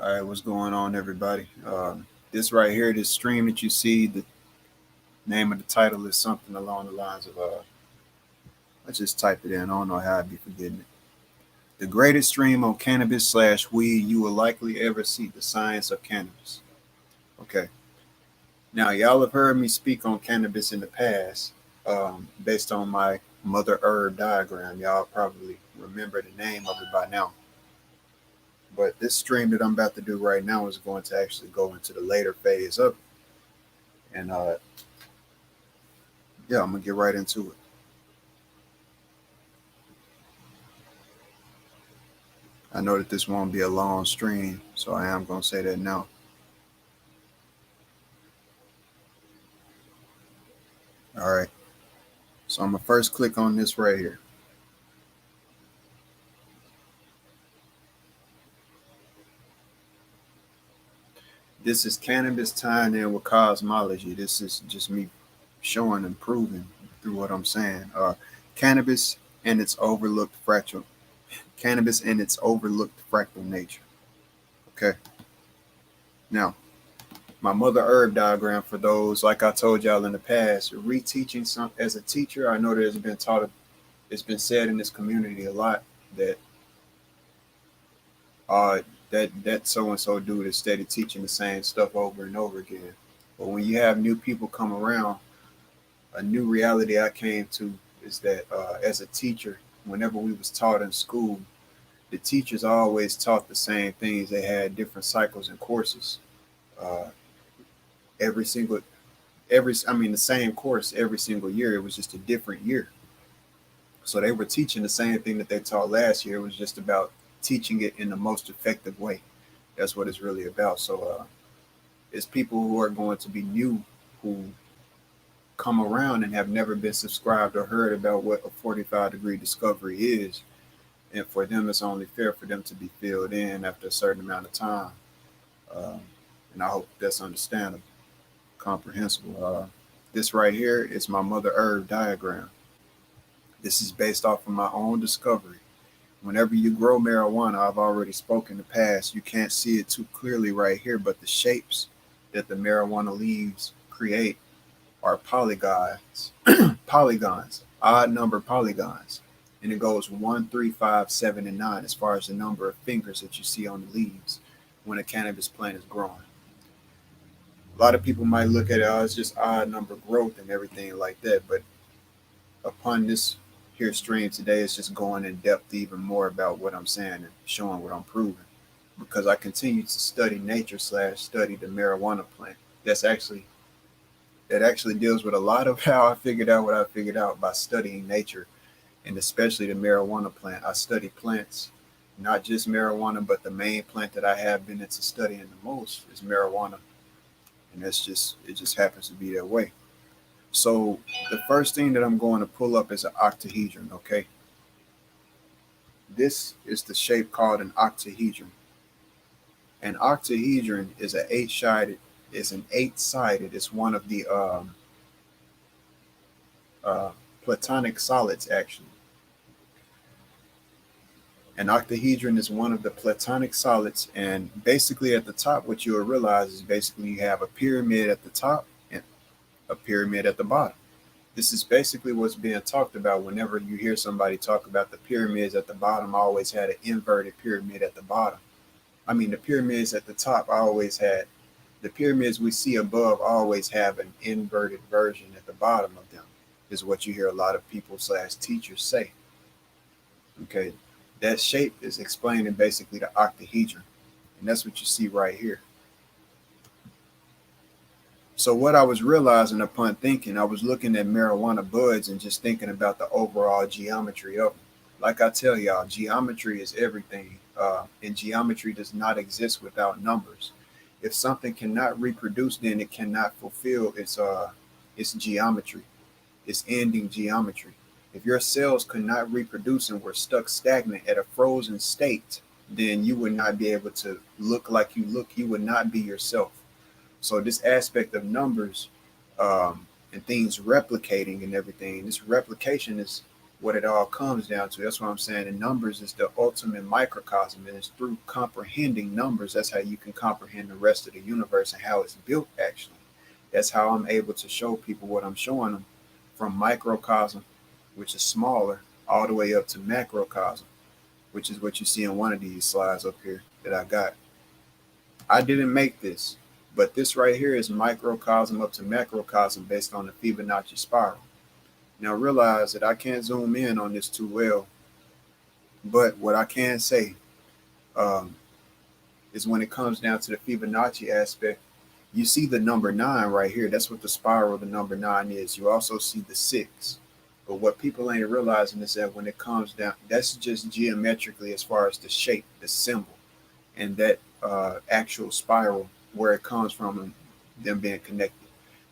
All right, what's going on, everybody? This right here, this stream that you see, the name of the title is something along the lines of, I just type it in. I don't know how I'd be forgetting it. The greatest stream on cannabis slash weed you will likely ever see, the science of cannabis. Okay. Now, y'all have heard me speak on cannabis in the past, based on my mother herb diagram. Y'all probably remember the name of it by now. But this stream that I'm about to do right now is going to actually go into the later phase of it. And yeah, I'm gonna get right into it. I know that this won't be a long stream, so I am gonna say that now. All right. So I'm gonna first click on this right here. This is cannabis tying in with cosmology. This is just me showing and proving through what I'm saying. Cannabis and its overlooked fractal, cannabis and its overlooked fractal nature. Okay. Now, my mother herb diagram for those, like I told y'all in the past, reteaching some as a teacher. I know there's been taught, it's been said in this community a lot that uh that so and so dude is steady teaching the same stuff over and over again. But when you have new people come around, a new reality I came to is that as a teacher, whenever we was taught in school, the teachers always taught the same things. They had different cycles and courses. Uh, every single I mean the same course every single year. It was just a different year. So they were teaching the same thing that they taught last year. It was just about teaching it in the most effective way. That's what it's really about. So it's people who are going to be new, who come around and have never been subscribed or heard about what a 45-degree discovery is. And for them, it's only fair for them to be filled in after a certain amount of time. Um, and I hope that's understandable, comprehensible. This right here is my mother herb diagram. This is based off of my own discovery. Whenever you grow marijuana, I've already spoken in the past, you can't see it too clearly right here, but the shapes that the marijuana leaves create are polygons, polygons, odd number polygons. And it goes 1, 3, 5, 7, and 9 as far as the number of fingers that you see on the leaves when a cannabis plant is growing. A lot of people might look at it as just odd number growth and everything like that, but upon this here stream today, it's just going in depth even more about what I'm saying and showing what I'm proving, because I continue to study nature slash study the marijuana plant. That actually deals with a lot of how I figured out what I figured out by studying nature, and especially the marijuana plant. I study plants, not just marijuana, but the main plant that I have been into studying the most is marijuana, and it just happens to be that way. So the first thing that I'm going to pull up is an octahedron. Okay, this is the shape called an octahedron. An octahedron is an eight-sided. Is an eight-sided. It's one of the platonic solids, actually. An octahedron is one of the platonic solids, and basically at the top, what you'll realize is basically you have a pyramid at the top and a pyramid at the bottom. This is basically what's being talked about whenever you hear somebody talk about the pyramids at the bottom. Always had an inverted pyramid at the bottom. I mean, the pyramids at the top always had, the pyramids we see above always have an inverted version at the bottom of them, is what you hear a lot of people slash teachers say. Okay, that shape is explaining basically the octahedron, and that's what you see right here. So what I was realizing upon thinking, I was looking at marijuana buds and just thinking about the overall geometry of them. Like I tell y'all, geometry is everything, and geometry does not exist without numbers. If something cannot reproduce, then it cannot fulfill its geometry, its ending geometry. If your cells could not reproduce and were stuck stagnant at a frozen state, then you would not be able to look like you look. You would not be yourself. So this aspect of numbers and things replicating and everything, this replication is what it all comes down to. That's what I'm saying. And numbers is the ultimate microcosm. And it's through comprehending numbers that's how you can comprehend the rest of the universe and how it's built, actually. That's how I'm able to show people what I'm showing them from microcosm, which is smaller, all the way up to macrocosm, which is what you see in one of these slides up here that I got. I didn't make this, but this right here is microcosm up to macrocosm based on the Fibonacci spiral. Now realize that I can't zoom in on this too well, but what I can say um, is when it comes down to the Fibonacci aspect, you see the number 9 right here. That's what the spiral of the number 9 is. You also see the 6. But what people ain't realizing is that when it comes down, that's just geometrically as far as the shape, the symbol, and that actual spiral where it comes from and them being connected.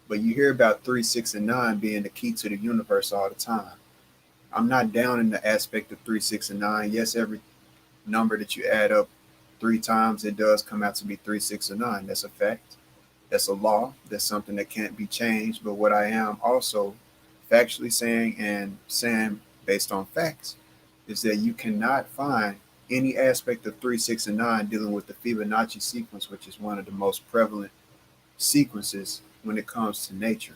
But you hear about 3, 6, and 9 being the key to the universe all the time. I'm not down in the aspect of 3, 6, and 9. Yes, every number that you add up 3 times, it does come out to be 3, 6, or 9. That's a fact. That's a law. That's something that can't be changed. But what I am also factually saying and saying based on facts is that you cannot find any aspect of 3, 6, and 9 dealing with the Fibonacci sequence, which is one of the most prevalent sequences when it comes to nature.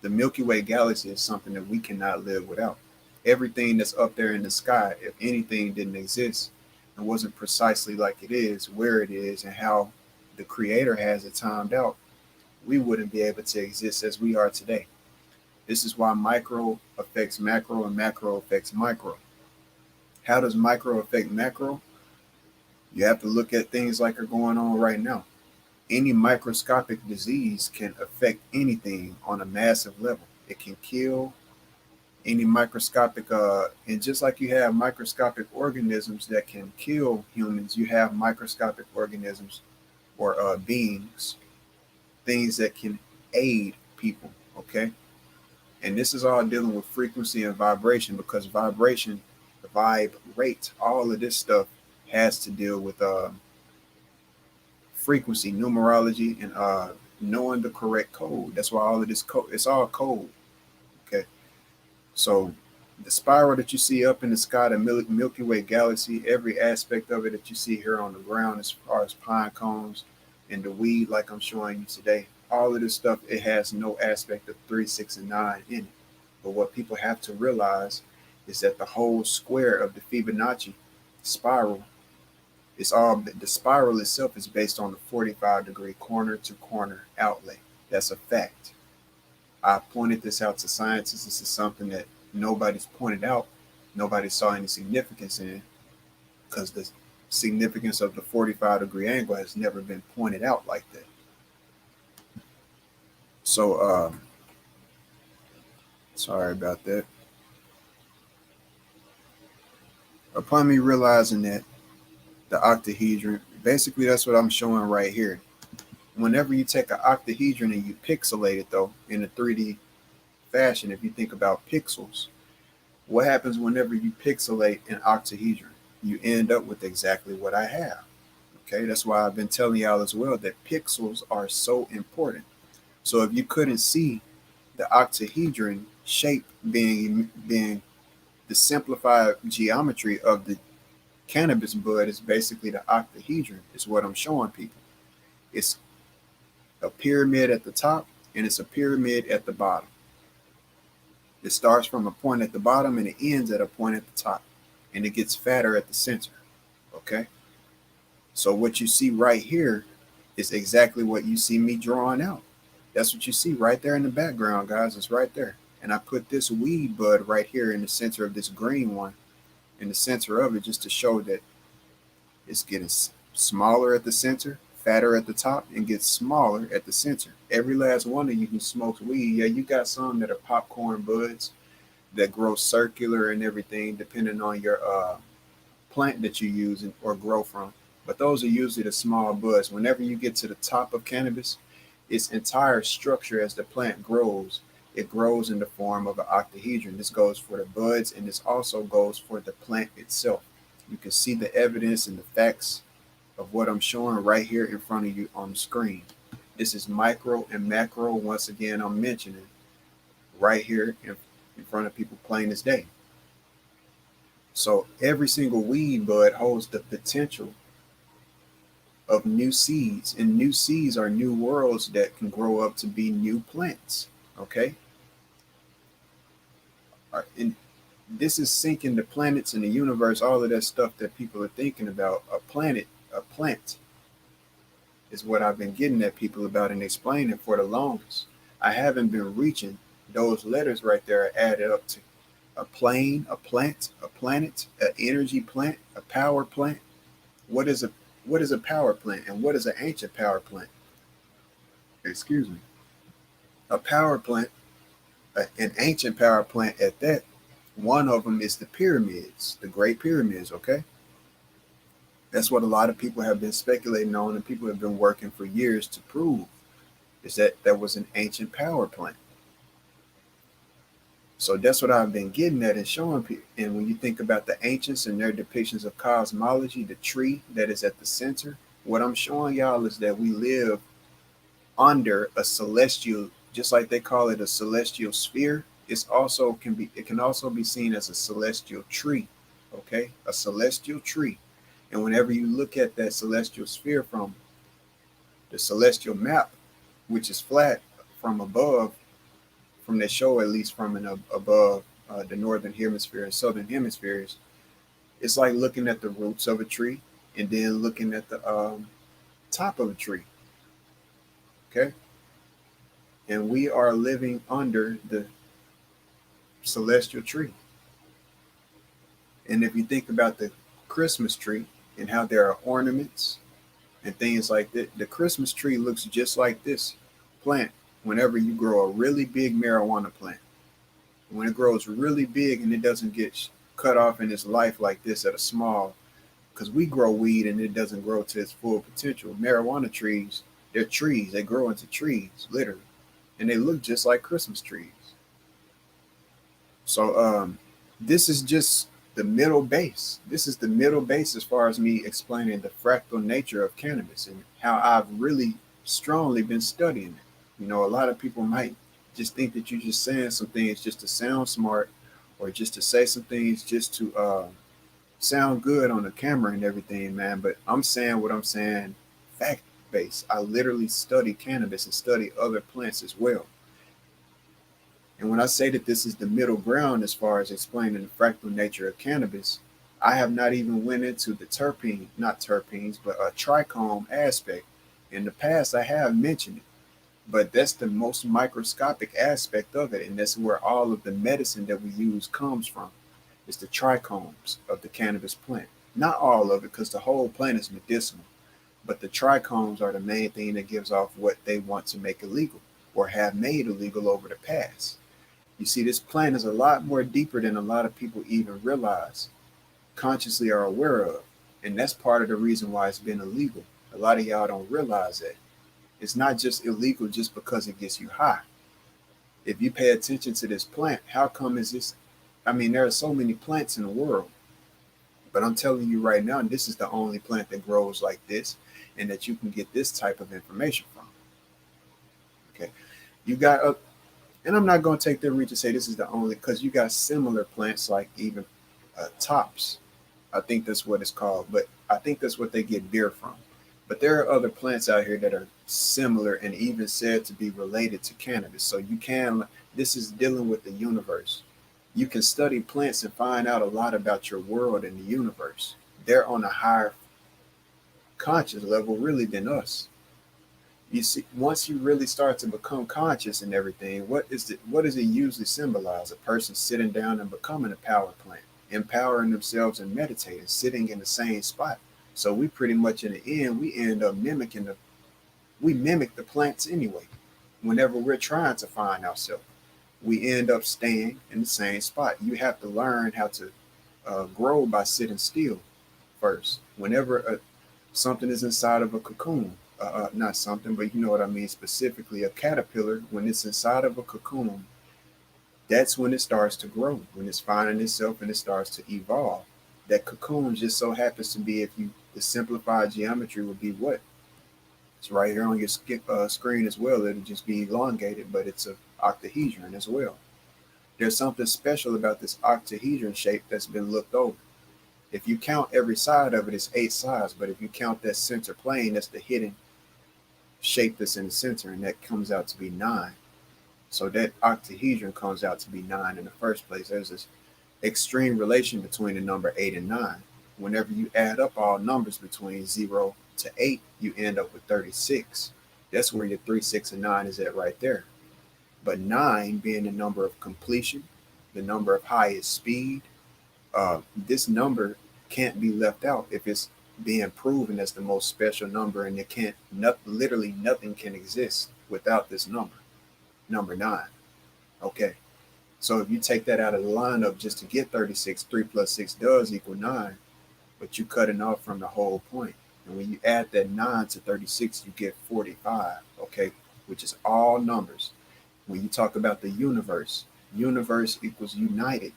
The Milky Way galaxy is something that we cannot live without. Everything that's up there in the sky, if anything didn't exist and wasn't precisely like it is, where it is, and how the creator has it timed out, we wouldn't be able to exist as we are today. This is why micro affects macro and macro affects micro. How does micro affect macro? You have to look at things like are going on right now. Any microscopic disease can affect anything on a massive level. It can kill any microscopic, and just like you have microscopic organisms that can kill humans, you have microscopic organisms or beings, things that can aid people, okay? And this is all dealing with frequency and vibration, because vibration, vibrate, all of this stuff has to deal with frequency, numerology, and knowing the correct code. That's why all of this code, it's all code, okay? So the spiral that you see up in the sky, the Milky Way galaxy, every aspect of it that you see here on the ground as far as pine cones and the weed like I'm showing you today, all of this stuff, it has no aspect of 3, 6, and 9 in it. But what people have to realize is that the whole square of the Fibonacci spiral is all, the spiral itself is based on the 45-degree corner to corner outlay. That's a fact. I pointed this out to scientists. This is something that nobody's pointed out. Nobody saw any significance in, because the significance of the 45-degree angle has never been pointed out like that. So, sorry about that. Upon me realizing that the octahedron, basically that's what I'm showing right here. Whenever you take an octahedron and you pixelate it, though, in a 3D fashion, if you think about pixels, what happens whenever you pixelate an octahedron? You end up with exactly what I have. Okay, that's why I've been telling y'all as well that pixels are so important. So if you couldn't see the octahedron shape being the simplified geometry of the cannabis bud is basically the octahedron, is what I'm showing people. It's a pyramid at the top and it's a pyramid at the bottom. It starts from a point at the bottom and it ends at a point at the top, and it gets fatter at the center. Okay, so what you see right here is exactly what you see me drawing out. That's what you see right there in the background, guys. It's right there. And I put this weed bud right here in the center of this green one, in the center of it, just to show that it's getting smaller at the center, fatter at the top, and gets smaller at the center. Every last one of you who smokes weed, yeah, you got some that are popcorn buds that grow circular and everything, depending on your plant that you use or grow from. But those are usually the small buds. Whenever you get to the top of cannabis, its entire structure as the plant grows, it grows in the form of an octahedron. This goes for the buds, and this also goes for the plant itself. You can see the evidence and the facts of what I'm showing right here in front of you on the screen. This is micro and macro. Once again, I'm mentioning right here in front of people plain as day. So every single weed bud holds the potential of new seeds, and new seeds are new worlds that can grow up to be new plants. Okay, and this is syncing the planets and the universe, all of that stuff that people are thinking about. A plant is what I've been getting at people about and explaining for the longest. I haven't been reaching those letters right there added up to a plane, a plant, a planet, an energy plant, a power plant. What is a what is a power plant and what is an ancient power plant? Excuse me. A power plant, an ancient power plant at that. One of them is the pyramids, the Great Pyramids. Okay, that's what a lot of people have been speculating on, and people have been working for years to prove is that there was an ancient power plant. So that's what I've been getting at and showing people. And when you think about the ancients and their depictions of cosmology, the tree that is at the center, what I'm showing y'all is that we live under a celestial, just like they call it a celestial sphere. It can also be seen as a celestial tree. Okay, a celestial tree. And whenever you look at that celestial sphere from the celestial map, which is flat from above, from the show, at least from an above the northern hemisphere and southern hemispheres, it's like looking at the roots of a tree and then looking at the top of a tree. Okay, and we are living under the celestial tree. And if you think about the Christmas tree and how there are ornaments and things like that, the Christmas tree looks just like this plant. Whenever you grow a really big marijuana plant, when it grows really big and it doesn't get cut off in its life like this at a small, because we grow weed and it doesn't grow to its full potential. Marijuana trees, they're trees, they grow into trees, literally, and they look just like Christmas trees. So this is just the middle base. This is the middle base as far as me explaining the fractal nature of cannabis and how I've really strongly been studying it. You know, a lot of people might just think that you're just saying some things just to sound smart or just to say some things just to sound good on the camera and everything, man. But I'm saying what I'm saying, fact based. I literally study cannabis and study other plants as well. And when I say that this is the middle ground as far as explaining the fractal nature of cannabis, I have not even went into the not terpenes, but a trichome aspect. In the past, I have mentioned it, but that's the most microscopic aspect of it, and that's where all of the medicine that we use comes from. It's the trichomes of the cannabis plant. Not all of it, because the whole plant is medicinal, but the trichomes are the main thing that gives off what they want to make illegal or have made illegal over the past. You see, this plant is a lot more deeper than a lot of people even realize, consciously are aware of. And that's part of the reason why it's been illegal. A lot of y'all don't realize that. It's not just illegal just because it gets you high. If you pay attention to this plant, how come is this? I mean, there are so many plants in the world, but I'm telling you right now, this is the only plant that grows like this and that you can get this type of information from. Okay. You got a And I'm not going to take the reach to say this is the only, because you got similar plants like even tops. I think that's what it's called, but I think that's what they get beer from. But there are other plants out here that are similar and even said to be related to cannabis. So this is dealing with the universe. You can study plants and find out a lot about your world and the universe. They're on a higher conscious level, really, than us. You see, once you really start to become conscious and everything, what does it usually symbolize? A person sitting down and becoming a power plant, empowering themselves and meditating, sitting in the same spot. So we pretty much in the end, we end up we mimic the plants anyway. Whenever we're trying to find ourselves, we end up staying in the same spot. You have to learn how to grow by sitting still first. Whenever something is inside of a cocoon, not something, but you know what I mean, specifically a caterpillar, when it's inside of a cocoon, that's when it starts to grow, when it's finding itself and it starts to evolve. That cocoon just so happens to be, if you, the simplified geometry would be what? It's right here on your screen as well. It'll just be elongated, but it's a octahedron as well. There's something special about this octahedron shape that's been looked over. If you count every side of it, it's 8 sides, but if you count that center plane, that's the hidden shape that's in the center, and that comes out to be 9. So that octahedron comes out to be 9 in the first place. There's this extreme relation between the number 8 and 9. Whenever you add up all numbers between 0 to 8, you end up with 36. That's where your 3, 6, and 9 is at right there. But 9 being the number of completion, the number of highest speed, this number can't be left out if it's being proven as the most special number, and it can't, literally nothing can exist without this number 9. Okay. So if you take that out of the lineup just to get 36, 3 plus 6 does equal 9, but you're cutting off from the whole point. And when you add that 9 to 36, you get 45, okay, which is all numbers. When you talk about the universe equals united.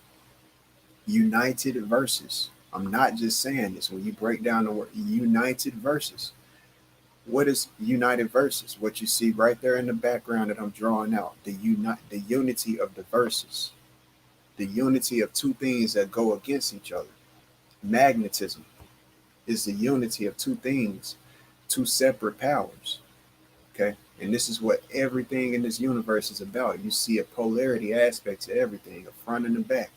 United verses. I'm not just saying this. When you break down the word united verses, what is united verses? What you see right there in the background that I'm drawing out, the unity of the verses, the unity of two things that go against each other. Magnetism is the unity of two things, two separate powers. Okay, and this is what everything in this universe is about. You see a polarity aspect to everything, a front and a back,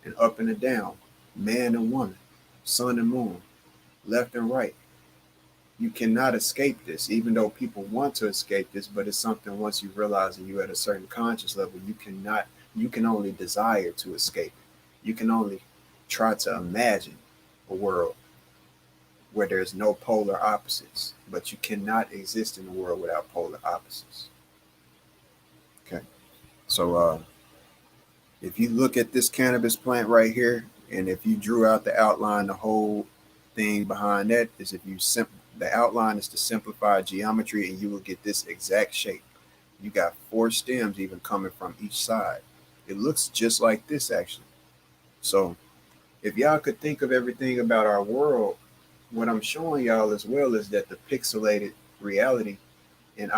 an up and a down, man and woman, sun and moon, left and right. You cannot escape this, even though people want to escape this, but it's something once you realize that you're at a certain conscious level, you can only desire to escape. You can only try to imagine a world where there's no polar opposites, but you cannot exist in a world without polar opposites. Okay. So if you look at this cannabis plant right here, and if you drew out the outline, the whole thing behind that is the outline is to simplify geometry, and you will get this exact shape. You got 4 stems even coming from each side. It looks just like this actually. So if y'all could think of everything about our world, what I'm showing y'all as well is that the pixelated reality and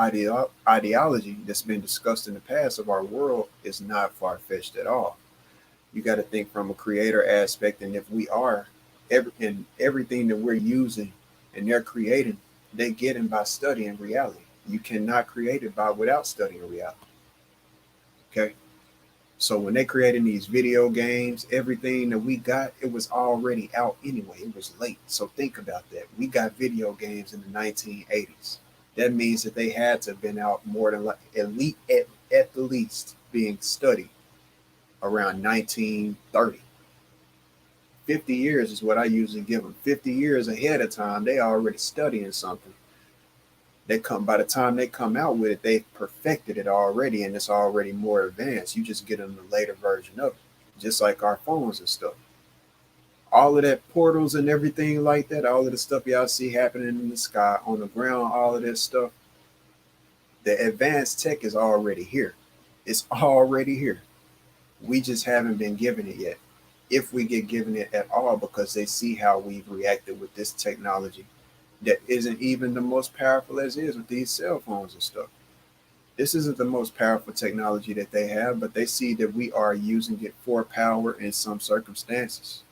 ideology that's been discussed in the past of our world is not far-fetched at all. You got to think from a creator aspect, and if we are, everything that we're using and they're creating, they get in by studying reality. You cannot create it without studying reality. Okay? So when they created these video games, everything that we got, it was already out anyway. It was late. So think about that. We got video games in the 1980s. That means that they had to have been out more than at the least being studied around 1930. 50 years is what I usually give them. 50 years ahead of time, they already studying something. By the time they come out with it, they've perfected it already, and it's already more advanced. You just get them the later version of it, just like our phones and stuff. All of that portals and everything like that, all of the stuff y'all see happening in the sky, on the ground, all of that stuff, the advanced tech is already here. It's already here. We just haven't been given it yet. If we get given it at all, because they see how we've reacted with this technology that isn't even the most powerful as is with these cell phones and stuff. This isn't the most powerful technology that they have, but they see that we are using it for power in some circumstances.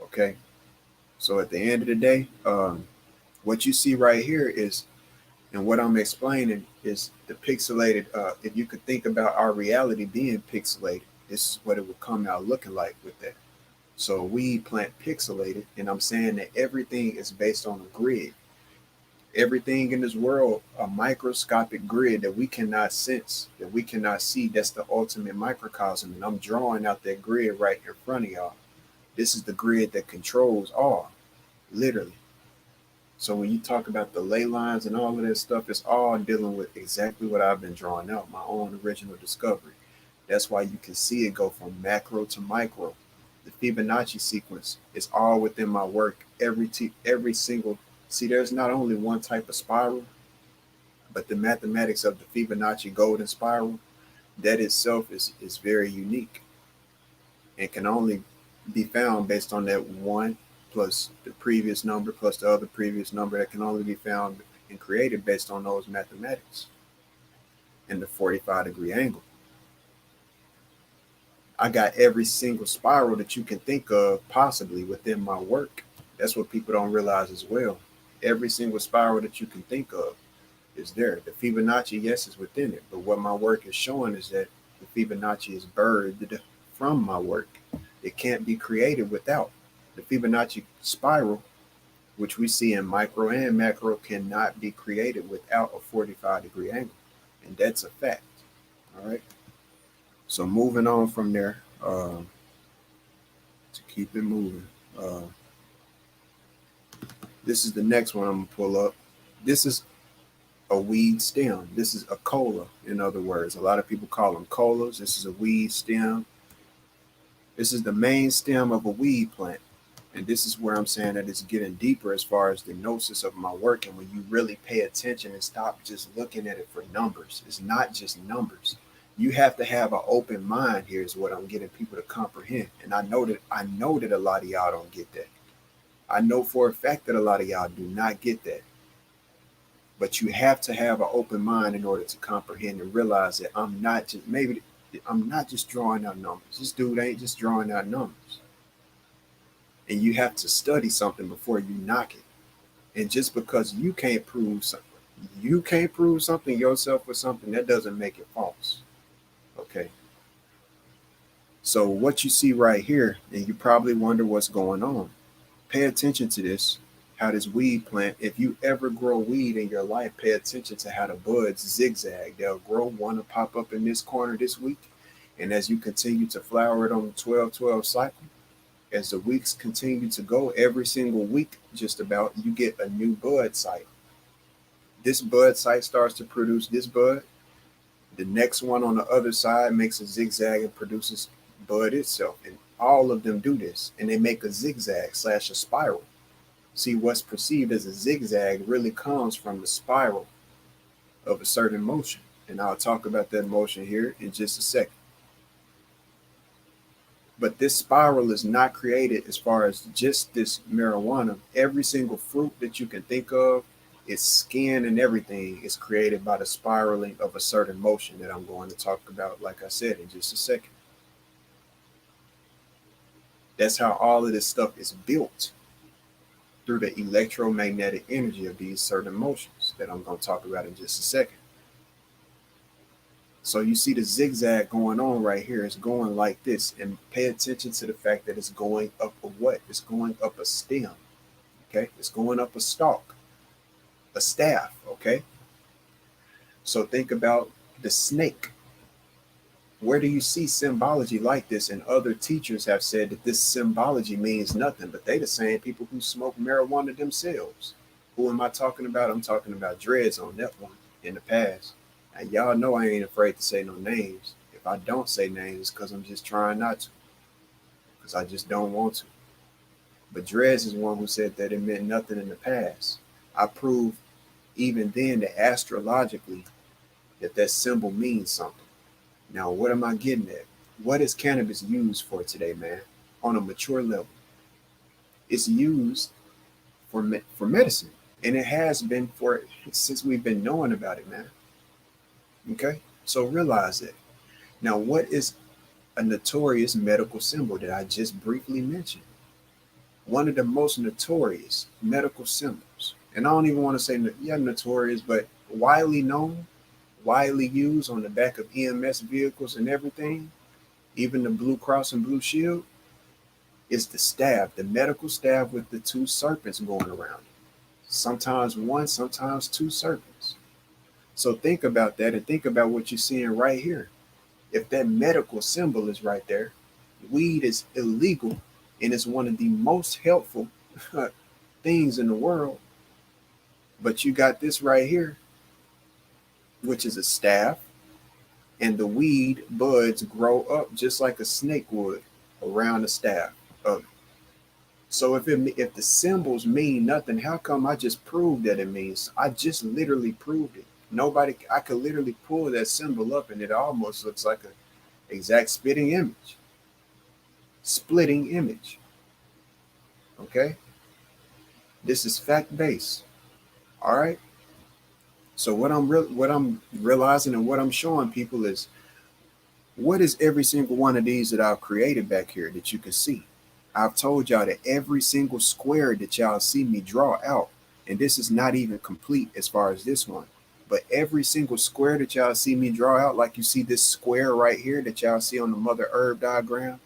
Okay. So at the end of the day, what you see right here is, and what I'm explaining is the pixelated, if you could think about our reality being pixelated, this is what it would come out looking like with that. So we plant pixelated, and I'm saying that everything is based on a grid. Everything in this world, a microscopic grid that we cannot sense, that we cannot see, that's the ultimate microcosm. And I'm drawing out that grid right in front of y'all. This is the grid that controls all, literally. So when you talk about the ley lines and all of that stuff, it's all dealing with exactly what I've been drawing out, my own original discovery. That's why you can see it go from macro to micro. The Fibonacci sequence is all within my work. Every single, see, there's not only one type of spiral, but the mathematics of the Fibonacci golden spiral, that itself is very unique and can only be found based on that one plus the previous number plus the other previous number, that can only be found and created based on those mathematics and the 45-degree angle. I got every single spiral that you can think of possibly within my work. That's what people don't realize as well. Every single spiral that you can think of is there. The Fibonacci, yes, is within it. But what my work is showing is that the Fibonacci is birthed from my work. It can't be created without. The Fibonacci spiral, which we see in micro and macro, cannot be created without a 45-degree angle. And that's a fact. All right. So moving on from there, to keep it moving. This is the next one I'm gonna pull up. This is a weed stem. This is a cola, in other words. A lot of people call them colas. This is a weed stem. This is the main stem of a weed plant. And this is where I'm saying that it's getting deeper as far as the gnosis of my work. And when you really pay attention and stop just looking at it for numbers, it's not just numbers. You have to have an open mind here is what I'm getting people to comprehend. And I know that a lot of y'all don't get that. I know for a fact that a lot of y'all do not get that. But you have to have an open mind in order to comprehend and realize that I'm not just drawing out numbers. This dude ain't just drawing out numbers. And you have to study something before you knock it. And just because you can't prove something yourself or something, that doesn't make it false. Okay. So what you see right here, and you probably wonder what's going on. Pay attention to this, how this weed plant, if you ever grow weed in your life, pay attention to how the buds zigzag. They'll grow, one to pop up in this corner this week. And as you continue to flower it on the 12-12 cycle, as the weeks continue to go, every single week, just about, you get a new bud site. This bud site starts to produce this bud. The next one on the other side makes a zigzag and produces bud itself. And all of them do this. And they make a zigzag / a spiral. See, what's perceived as a zigzag really comes from the spiral of a certain motion. And I'll talk about that motion here in just a second. But this spiral is not created as far as just this marijuana. Every single fruit that you can think of, its skin and everything is created by the spiraling of a certain motion that I'm going to talk about, like I said, in just a second. That's how all of this stuff is built, through the electromagnetic energy of these certain motions that I'm going to talk about in just a second. So you see the zigzag going on right here. It's going like this. And pay attention to the fact that it's going up a what? It's going up a stem. Okay? It's going up a stalk, a staff. Okay? So think about the snake. Where do you see symbology like this? And other teachers have said that this symbology means nothing, but they the same people who smoke marijuana themselves. Who am I talking about? I'm talking about Dreads on that one in the past. And y'all know I ain't afraid to say no names. If I don't say names, it's because I'm just trying not to. Because I just don't want to. But Dreads is one who said that it meant nothing in the past. I proved even then that astrologically that symbol means something. Now, what am I getting at? What is cannabis used for today, man? On a mature level. It's used for medicine. And it has been since we've been knowing about it, man. Okay? So realize it. Now, what is a notorious medical symbol that I just briefly mentioned? One of the most notorious medical symbols. And I don't even want to say, notorious, but widely known, widely used on the back of EMS vehicles and everything, even the Blue Cross and Blue Shield, is the staff, the medical staff with the two serpents going around it. Sometimes one, sometimes two serpents. So think about that and think about what you're seeing right here. If that medical symbol is right there, weed is illegal and it's one of the most helpful things in the world. But you got this right here, which is a staff, and the weed buds grow up just like a snake would around the staff of it. So if the symbols mean nothing, how come I just proved that it means? I just literally proved it. I could literally pull that symbol up and it almost looks like an exact splitting image. Okay? This is fact-based. All right? So what I'm realizing and what I'm showing people is What is every single one of these that I've created back here that you can see? I've told y'all that every single square that y'all see me draw out, and this is not even complete as far as this one, but every single square that y'all see me draw out, like you see this square right here that y'all see on the mother herb diagram,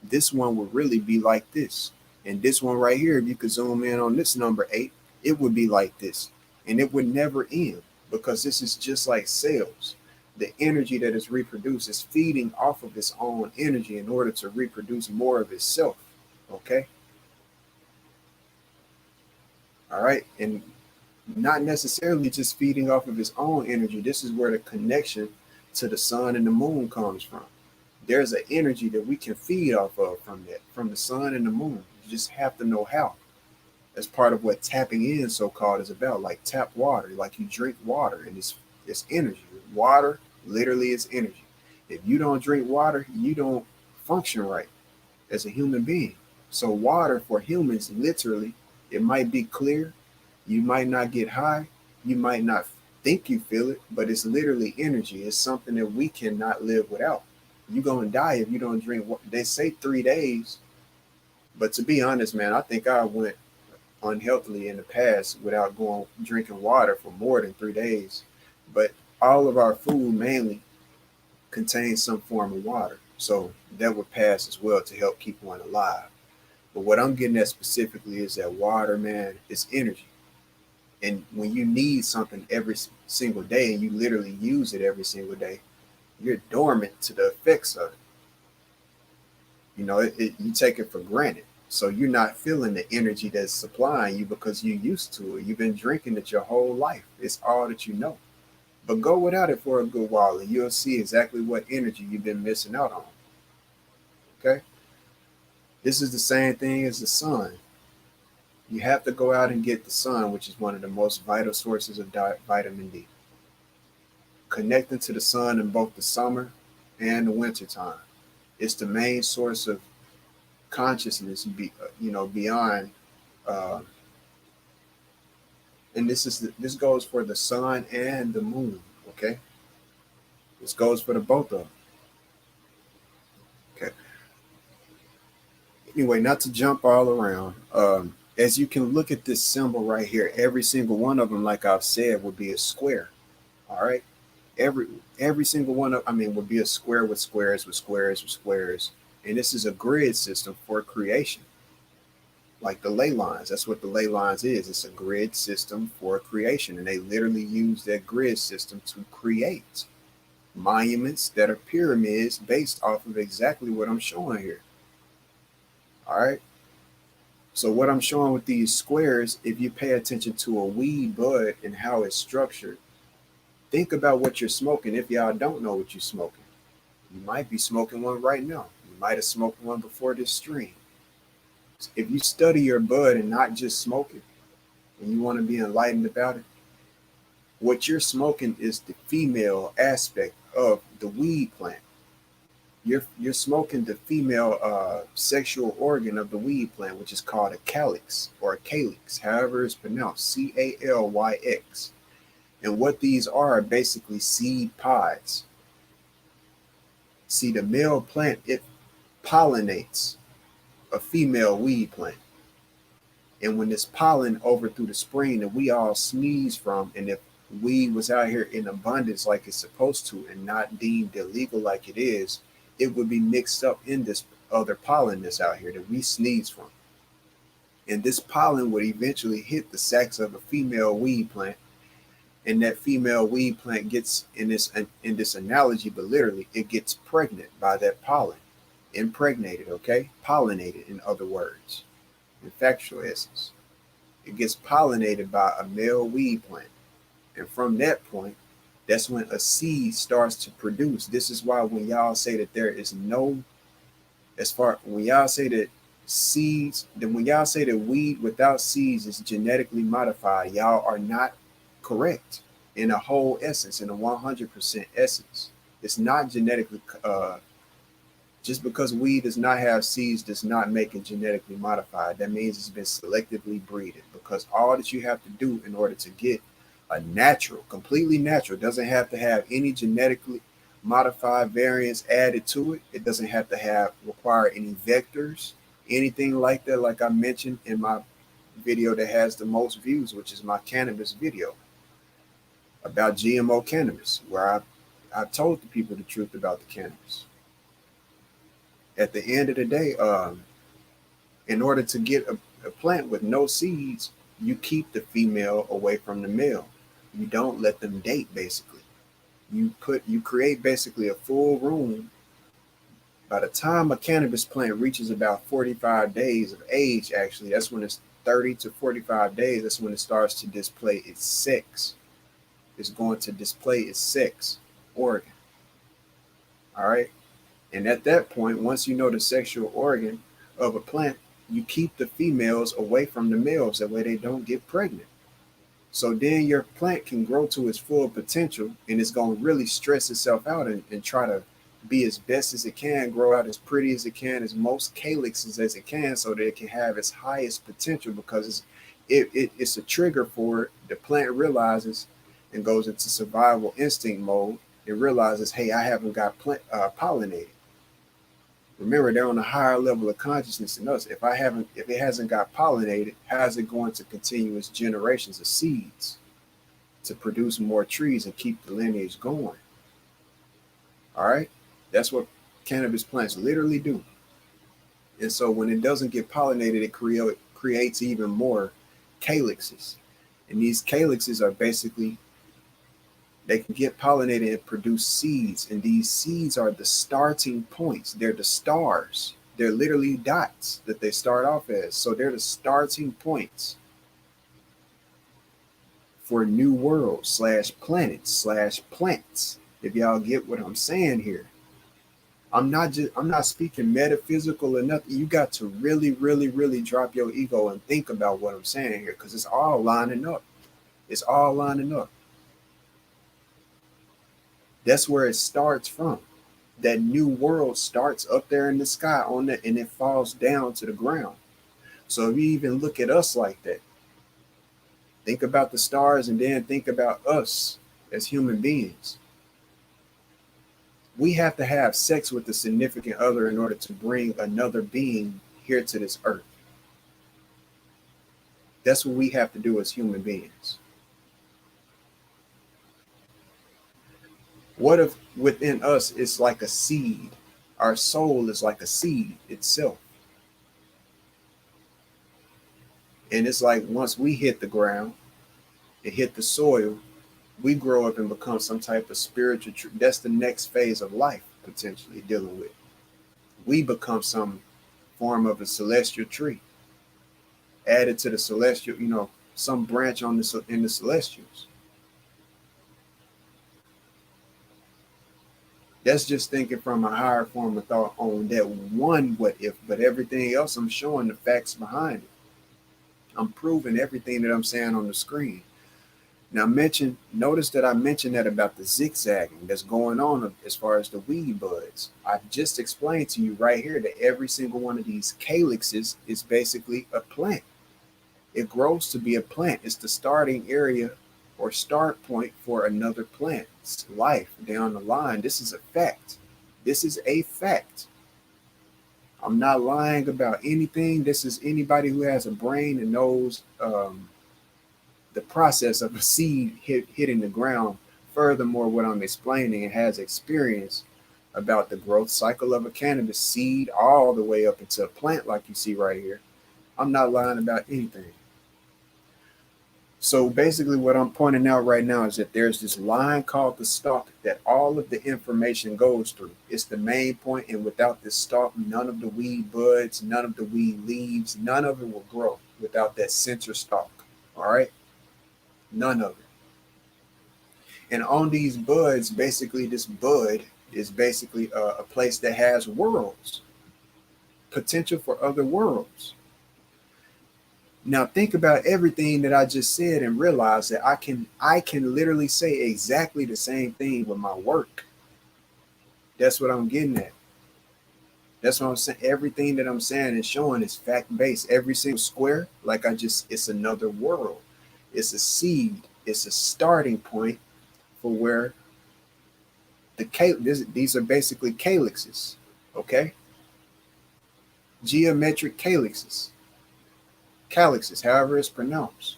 this one would really be like this. And this one right here, if you could zoom in on this number 8, it would be like this. And it would never end because this is just like cells. The energy that is reproduced is feeding off of its own energy in order to reproduce more of itself. Okay. All right. And not necessarily just feeding off of its own energy. This is where the connection to the sun and the moon comes from. There's an energy that we can feed off of from that, from the sun and the moon. You just have to know how. That's part of what tapping in, so called, is about. Like tap water, like you drink water, and it's energy. Water literally is energy. If you don't drink water, you don't function right as a human being. So water for humans, literally, it might be clear, you might not get high, you might not think you feel it, but it's literally energy. It's something that we cannot live without. You're gonna die if you don't drink water. They say 3 days, but to be honest, man, I think I went unhealthily in the past without going drinking water for more than 3 days. But all of our food mainly contains some form of water. So that would pass as well to help keep one alive. But what I'm getting at specifically is that water, man, is energy. And when you need something every single day and you literally use it every single day, you're dormant to the effects of it. You take it for granted. So you're not feeling the energy that's supplying you because you're used to it. You've been drinking it your whole life. It's all that you know. But go without it for a good while and you'll see exactly what energy you've been missing out on. Okay? This is the same thing as the sun. You have to go out and get the sun, which is one of the most vital sources of vitamin D. Connecting to the sun in both the summer and the winter time. It's the main source of consciousness, beyond. Uh, and this goes for the sun and the moon. Okay, this goes for the both of them. Okay. Anyway, not to jump all around. As you can look at this symbol right here, every single one of them, like I've said, would be a square. All right. Every every single one of, I mean, would be a square with squares with squares with squares, and this is a grid system for creation, like the ley lines. That's what the ley lines is. It's a grid system for creation, and they literally use that grid system to create monuments that are pyramids based off of exactly what I'm showing here. All right. So what I'm showing with these squares, if you pay attention to a weed bud and how it's structured, think about what you're smoking. If y'all don't know what you're smoking, you might be smoking one right now. You might have smoked one before this stream. If you study your bud and not just smoke it, and you want to be enlightened about it, what you're smoking is the female aspect of the weed plant. You're smoking the female sexual organ of the weed plant, which is called a calyx or a calyx, however it's pronounced, Calyx. And what these are basically seed pods. See, the male plant, it pollinates a female weed plant. And when this pollen over through the spring that we all sneeze from, and if weed was out here in abundance like it's supposed to and not deemed illegal like it is, it would be mixed up in this other pollen that's out here that we sneeze from. And this pollen would eventually hit the sacs of a female weed plant, and that female weed plant gets in this analogy, but literally it gets pregnant by that pollen, impregnated, okay, pollinated, in other words, in factual essence. It gets pollinated by a male weed plant, and from that point, that's when a seed starts to produce. This is why when y'all say that there is no, when y'all say that seeds, then when y'all say that weed without seeds is genetically modified, y'all are not correct in a whole essence, in a 100% essence. It's not genetically, just because weed does not have seeds does not make it genetically modified. That means it's been selectively breeded, because all that you have to do in order to get a natural, completely natural, doesn't have to have any genetically modified variants added to it. It doesn't have to require any vectors, anything like that. Like I mentioned in my video that has the most views, which is my cannabis video about GMO cannabis, where I told the people the truth about the cannabis. At the end of the day, in order to get a plant with no seeds, you keep the female away from the male. You don't let them date, basically. You create basically a full room. By the time a cannabis plant reaches about 45 days of age, actually, that's when it's 30 to 45 days, that's when it starts to display its sex. It's going to display its sex organ. All right. And at that point, once you know the sexual organ of a plant, you keep the females away from the males. That way they don't get pregnant. So then your plant can grow to its full potential, and it's going to really stress itself out and try to be as best as it can, grow out as pretty as it can, as most calyxes as it can, so that it can have its highest potential, because it's a trigger for it. The plant realizes and goes into survival instinct mode. It realizes, hey, I haven't got pollinated. Remember, they're on a higher level of consciousness than us. If it hasn't got pollinated, how is it going to continue its generations of seeds to produce more trees and keep the lineage going? All right, that's what cannabis plants literally do. And so when it doesn't get pollinated, it creates even more calyxes, and these calyxes are basically, they can get pollinated and produce seeds. And these seeds are the starting points. They're the stars. They're literally dots that they start off as. So they're the starting points for new worlds / planets / plants. If y'all get what I'm saying here. I'm not speaking metaphysical or nothing. You got to really, really, really drop your ego and think about what I'm saying here, because it's all lining up. It's all lining up. That's where it starts from. That new world starts up there in the sky and it falls down to the ground. So if you even look at us like that, think about the stars and then think about us as human beings. We have to have sex with a significant other in order to bring another being here to this earth. That's what we have to do as human beings. What if within us it's like a seed? Our soul is like a seed itself. And it's like once we hit the ground and hit the soil, we grow up and become some type of spiritual tree. That's the next phase of life, potentially dealing with. We become some form of a celestial tree, added to the celestial, some branch in the celestials. That's just thinking from a higher form of thought on that one what if, but everything else I'm showing the facts behind it. I'm proving everything that I'm saying on the screen. Now notice that I mentioned that about the zigzagging that's going on as far as the weed buds. I've just explained to you right here that every single one of these calyxes is basically a plant. It grows to be a plant. It's the starting area or start point for another plant's life down the line. This is a fact. This is a fact. I'm not lying about anything. This is anybody who has a brain and knows the process of a seed hitting the ground. Furthermore, what I'm explaining, and has experience about the growth cycle of a cannabis seed all the way up into a plant like you see right here. I'm not lying about anything. So basically what I'm pointing out right now is that there's this line called the stalk that all of the information goes through. It's the main point, and without this stalk, none of the weed buds, none of the weed leaves, none of it will grow without that center stalk. All right? None of it. And on these buds, basically this bud is basically a place that has worlds, potential for other worlds. Now think about everything that I just said and realize that I can literally say exactly the same thing with my work. That's what I'm getting at. That's what I'm saying. Everything that I'm saying and showing is fact-based. Every single square, it's another world. It's a seed. It's a starting point for where These are basically calyxes, okay? Geometric calyxes, however it's pronounced.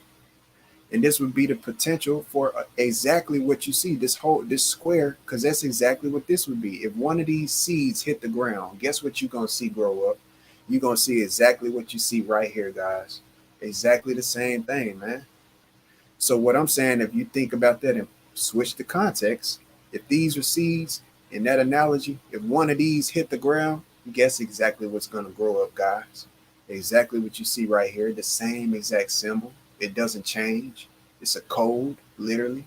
And this would be the potential for exactly what you see, this square, because that's exactly what this would be. If one of these seeds hit the ground, guess what you're going to see grow up? You're going to see exactly what you see right here, guys. Exactly the same thing, man. So what I'm saying, if you think about that and switch the context, if these are seeds, in that analogy, if one of these hit the ground, guess exactly what's going to grow up, guys. Exactly what you see right here, the same exact symbol. It doesn't change. It's a code, literally.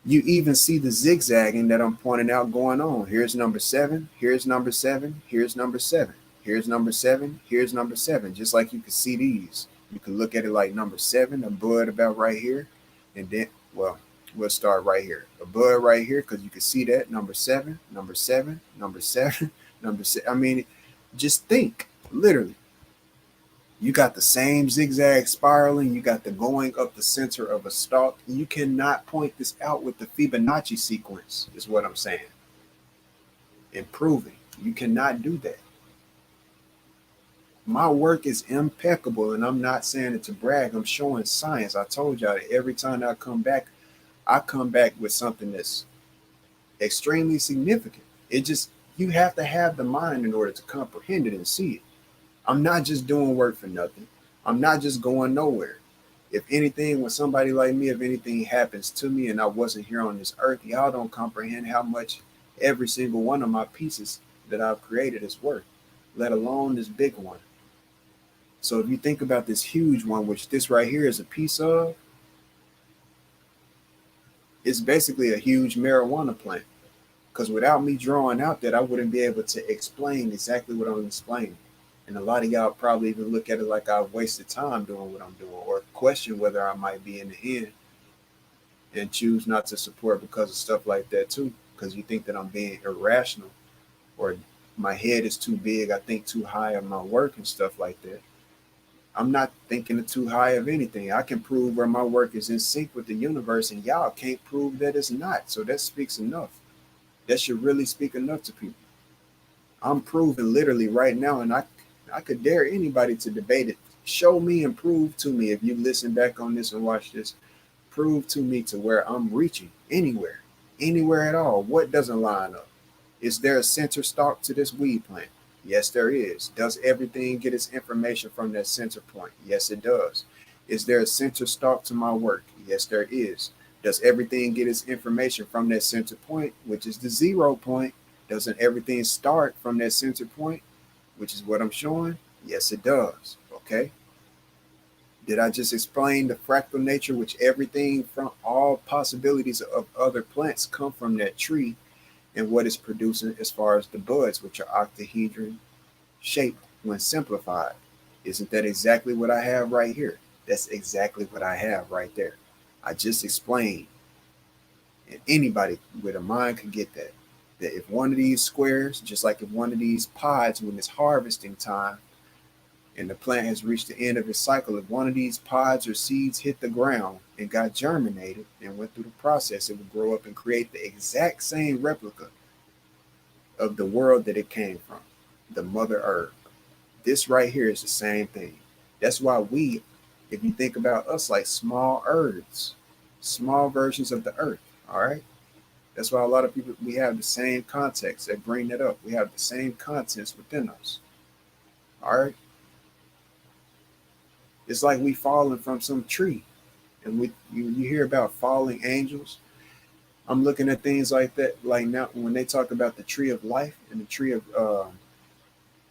You even see the zigzagging that I'm pointing out going on. Here's number 7, here's number 7, here's number 7, here's number 7, here's number 7. Just like you can see these. You can look at it like number 7, a bud about right here. And then, well, we'll start right here. A bud right here, because you can see that. Number 7, number 7, number 7, number 7. I mean, just think, literally. You got the same zigzag spiraling. You got the going up the center of a stalk. You cannot point this out with the Fibonacci sequence, is what I'm saying. Improving. You cannot do that. My work is impeccable, and I'm not saying it to brag. I'm showing science. I told y'all that every time I come back with something that's extremely significant. It just, you have to have the mind in order to comprehend it and see it. I'm not just doing work for nothing. I'm not just going nowhere. If anything, when somebody like me, if anything happens to me and I wasn't here on this earth, y'all don't comprehend how much every single one of my pieces that I've created is worth, let alone this big one. So if you think about this huge one, which this right here is a piece of, it's basically a huge marijuana plant. Because without me drawing out that, I wouldn't be able to explain exactly what I'm explaining. And a lot of y'all probably even look at it like I've wasted time doing what I'm doing, or question whether I might be in the end and choose not to support because of stuff like that too. Because you think that I'm being irrational, or my head is too big, I think too high of my work and stuff like that. I'm not thinking too high of anything. I can prove where my work is in sync with the universe, and y'all can't prove that it's not. So that speaks enough. That should really speak enough to people. I'm proving literally right now, and I could dare anybody to debate it. Show me and prove to me, if you listen back on this and watch this, prove to me to where I'm reaching anywhere at all. What doesn't line up? Is there a center stalk to this weed plant? Yes, there is. Does everything get its information from that center point? Yes, it does. Is there a center stalk to my work? Yes, there is. Does everything get its information from that center point, which is the 0 point? Doesn't everything start from that center point, which is what I'm showing? Yes, it does. Okay. Did I just explain the fractal nature, which everything from all possibilities of other plants come from that tree, and what it's producing as far as the buds, which are octahedron shaped when simplified? Isn't that exactly what I have right here? That's exactly what I have right there. I just explained, and anybody with a mind can get that. That if one of these squares, just like if one of these pods, when it's harvesting time and the plant has reached the end of its cycle, if one of these pods or seeds hit the ground and got germinated and went through the process, it would grow up and create the exact same replica of the world that it came from, the mother herb. This right here is the same thing. That's why we, if you think about us like small herbs, small versions of the earth, all right? That's why a lot of people, we have the same context. They bring that up. We have the same contents within us. All right. It's like we falling from some tree, and you hear about falling angels. I'm looking at things like that. Like now, when they talk about the tree of life and the tree of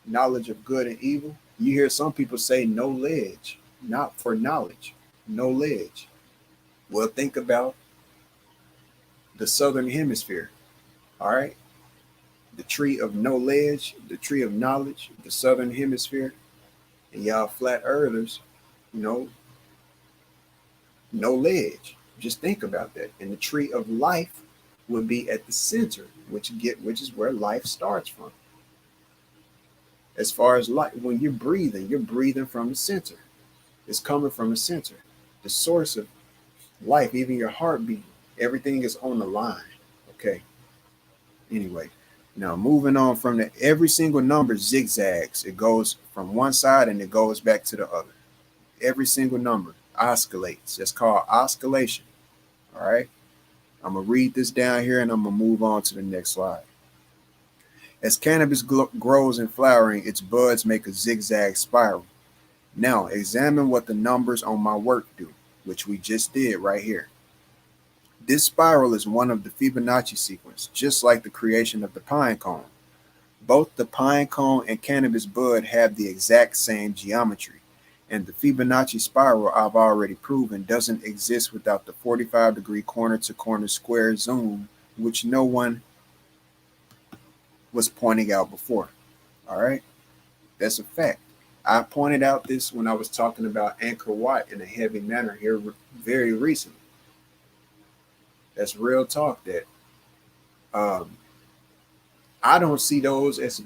knowledge of good and evil, you hear some people say no ledge, not for knowledge, no ledge. Well, think about the southern hemisphere. All right. The tree of no ledge, the tree of knowledge, the southern hemisphere, and y'all flat earthers, you know, no ledge. Just think about that. And the tree of life would be at the center, which is where life starts from. As far as life, when you're breathing from the center. It's coming from the center. The source of life, even your heartbeat, everything is on the line. Okay. Anyway, now moving on from the every single number zigzags. It goes from one side and it goes back to the other. Every single number oscillates. It's called oscillation. All right. I'm gonna read this down here and I'm gonna move on to the next slide. As cannabis grows in flowering, its buds make a zigzag spiral. Now examine what the numbers on my work do, which we just did right here. This spiral is one of the Fibonacci sequence, just like the creation of the pine cone. Both the pine cone and cannabis bud have the exact same geometry, and the Fibonacci spiral I've already proven doesn't exist without the 45-degree corner-to-corner square zoom, which no one was pointing out before. All right, that's a fact. I pointed out this when I was talking about Angkor Wat in a heavy manner here very recently. That's real talk. That um, I don't see those as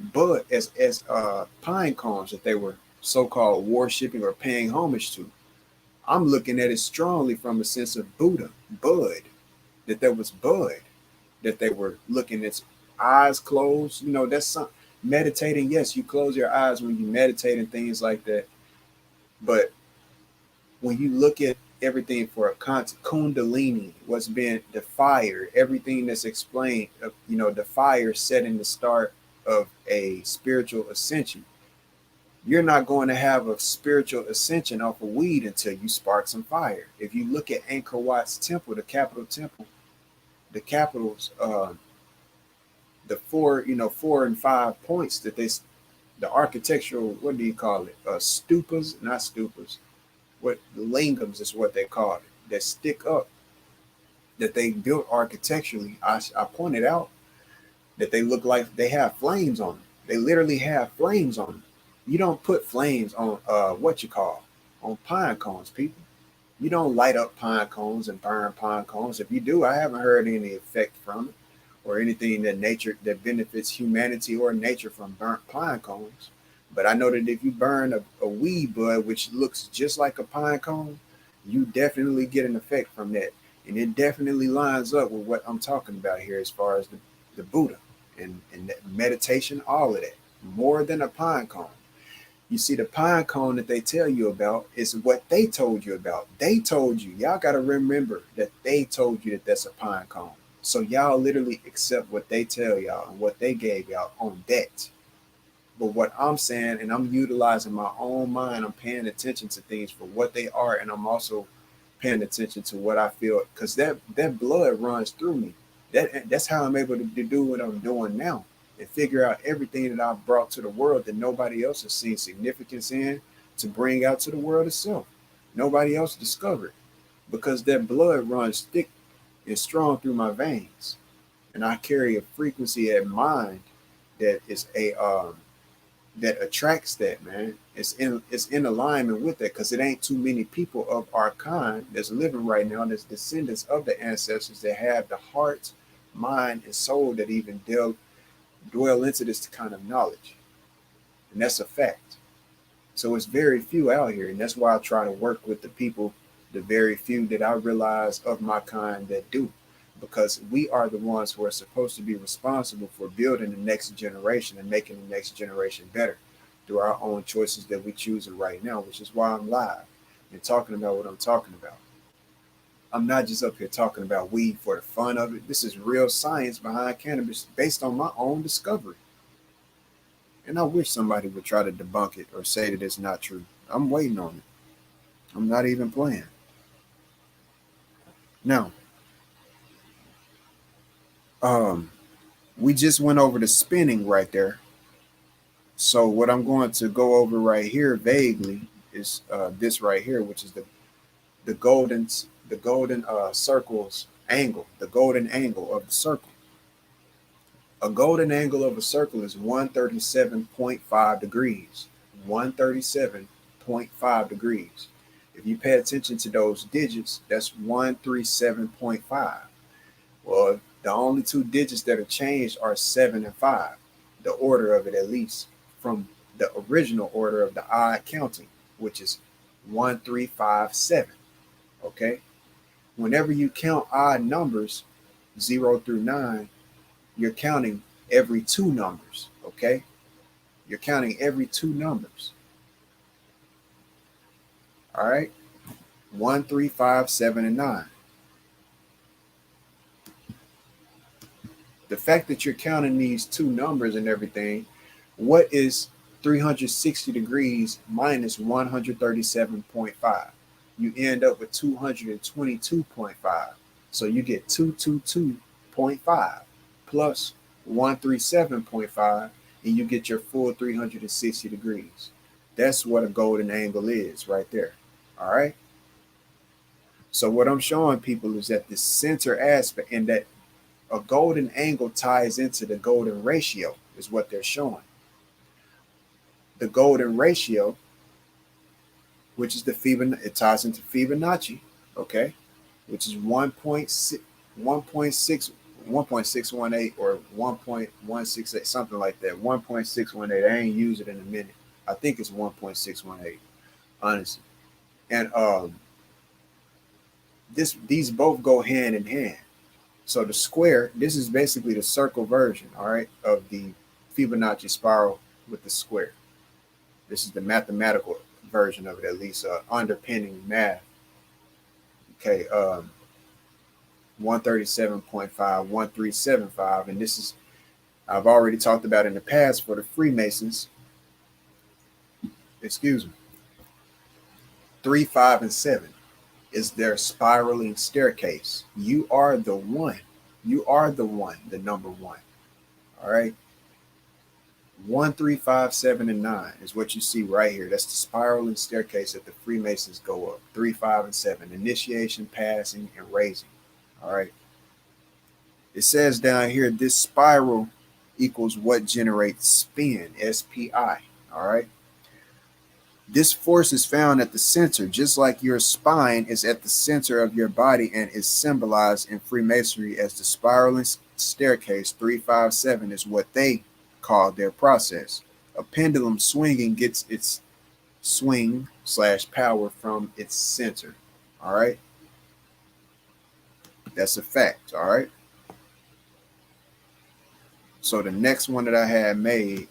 pine cones that they were so-called worshiping or paying homage to. I'm looking at it strongly from a sense of Buddha, bud, that there was bud, that they were looking at eyes closed. That's something. Meditating, yes, you close your eyes when you meditate and things like that. But when you look at everything for a concept, kundalini, what's been the fire, everything that's explained, the fire setting the start of a spiritual ascension. You're not going to have a spiritual ascension off of weed until you spark some fire. If you look at Angkor Wat's temple, the capital temple, the capitals, the 4 and 5 points that the architectural, what do you call it? Stupas, not stupas. What lingams is what they call it, that stick up, that they built architecturally. I pointed out that they look like they have flames on them. They literally have flames on them. You don't put flames on on pine cones, people. You don't light up pine cones and burn pine cones. If you do, I haven't heard any effect from it or anything that benefits humanity or nature from burnt pine cones. But I know that if you burn a weed bud, which looks just like a pine cone, you definitely get an effect from that. And it definitely lines up with what I'm talking about here as far as the Buddha and meditation, all of that. More than a pine cone. You see, the pine cone that they tell you about is what they told you about. They told you. Y'all got to remember that they told you that that's a pine cone. So y'all literally accept what they tell y'all and what they gave y'all on that. But what I'm saying, and I'm utilizing my own mind, I'm paying attention to things for what they are, and I'm also paying attention to what I feel, because that blood runs through me. That's how I'm able to do what I'm doing now and figure out everything that I've brought to the world that nobody else has seen significance in to bring out to the world itself. Nobody else discovered, because that blood runs thick and strong through my veins, and I carry a frequency at mind that is that attracts that, man. It's in alignment with that, because it ain't too many people of our kind that's living right now that's descendants of the ancestors that have the heart, mind, and soul that even dwell into this kind of knowledge. And that's a fact. So it's very few out here, and that's why I try to work with the people, the very few that I realize of my kind that do, because we are the ones who are supposed to be responsible for building the next generation and making the next generation better through our own choices that we choose right now, which is why I'm live and talking about what I'm talking about. I'm not just up here talking about weed for the fun of it. This is real science behind cannabis based on my own discovery. And I wish somebody would try to debunk it or say that it's not true. I'm waiting on it. I'm not even playing. Now, we just went over the spinning right there. So what I'm going to go over right here vaguely is this right here, which is the golden circle's angle, the golden angle of the circle. A golden angle of a circle is 137.5 degrees. 137.5 degrees. If you pay attention to those digits, that's 137.5. Well, the only two digits that are changed are 7 and 5, the order of it at least, from the original order of the odd counting, which is 1357. Okay? Whenever you count odd numbers, 0 through 9, you're counting every two numbers, okay? You're counting every two numbers, all right? 1, 3, 5, 7, and 9. The fact that you're counting these two numbers and everything, what is 360 degrees minus 137.5? You end up with 222.5. So you get 222.5 plus 137.5, and you get your full 360 degrees. That's what a golden angle is right there. All right. So what I'm showing people is that the center aspect, and that a golden angle ties into the golden ratio, is what they're showing. The golden ratio, which is the Fibonacci, it ties into Fibonacci, okay, which is 1.6, 1.6, 1.618 or 1.168, something like that. 1.618. I ain't use it in a minute. I think it's 1.618, honestly. And these both go hand in hand. So the square, this is basically the circle version, all right, of the Fibonacci spiral with the square. This is the mathematical version of it, at least underpinning math. Okay, 137.5, 1375, and this is, I've already talked about in the past for the Freemasons. Excuse me. 3, 5, and 7 is their spiraling staircase. You are the one. You are the one, the number one. All right. 1, 3, 5, 7, and 9 is what you see right here. That's the spiraling staircase that the Freemasons go up. 3, 5, and 7. Initiation, passing, and raising. All right. It says down here, this spiral equals what generates spin, SPI. All right. This force is found at the center, just like your spine is at the center of your body and is symbolized in Freemasonry as the spiraling staircase. 3, 5, 7 is what they call their process. A pendulum swinging gets its swing / power from its center. All right. That's a fact. All right. So the next one that I had made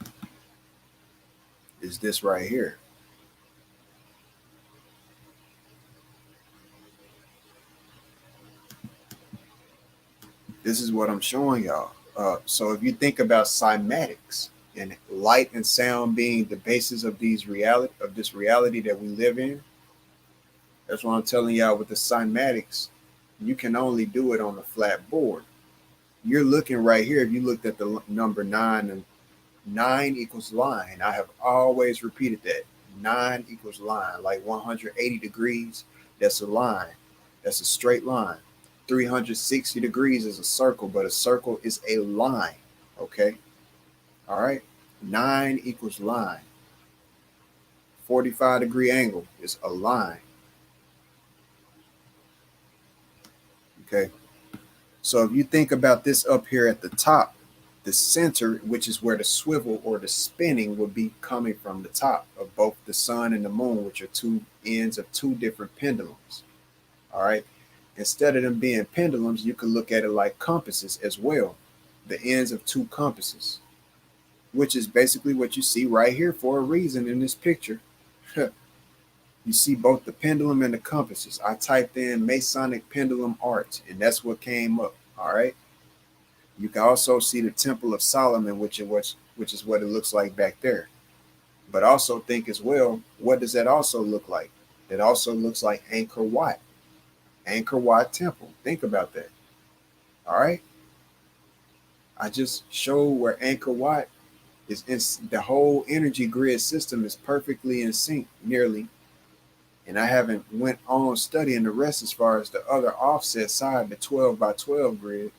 is this right here. This is what I'm showing y'all. So if you think about cymatics and light and sound being the basis of this reality that we live in, that's what I'm telling y'all with the cymatics. You can only do it on a flat board. You're looking right here. If you looked at the number 9, and 9 equals line. I have always repeated that. 9 equals line, like 180 degrees. That's a line. That's a straight line. 360 degrees is a circle, but a circle is a line. Okay. All right. 9 equals line. 45-degree angle is a line. Okay. So if you think about this up here at the top, the center, which is where the swivel or the spinning would be coming from the top of both the sun and the moon, which are two ends of two different pendulums. All right. Instead of them being pendulums, you can look at it like compasses as well. The ends of two compasses, which is basically what you see right here for a reason in this picture. You see both the pendulum and the compasses. I typed in Masonic pendulum art, and that's what came up. All right. You can also see the Temple of Solomon, which is what it looks like back there. But also think as well, what does that also look like? It also looks like Angkor Wat. Angkor Wat Temple. Think about that. All right. I just showed where Angkor Wat is in the whole energy grid system is perfectly in sync, nearly. And I haven't went on studying the rest as far as the other offset side, the 12 by 12 grid.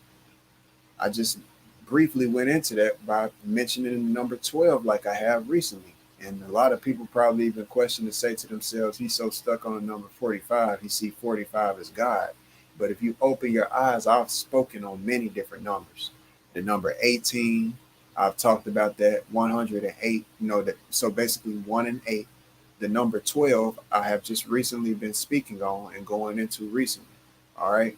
I just briefly went into that by mentioning number 12 like I have recently. And a lot of people probably even question to say to themselves, he's so stuck on number 45, he see 45 as God. But if you open your eyes, I've spoken on many different numbers. The number 18, I've talked about that, 108, so basically 1 and 8. The number 12, I have just recently been speaking on and going into recently. All right.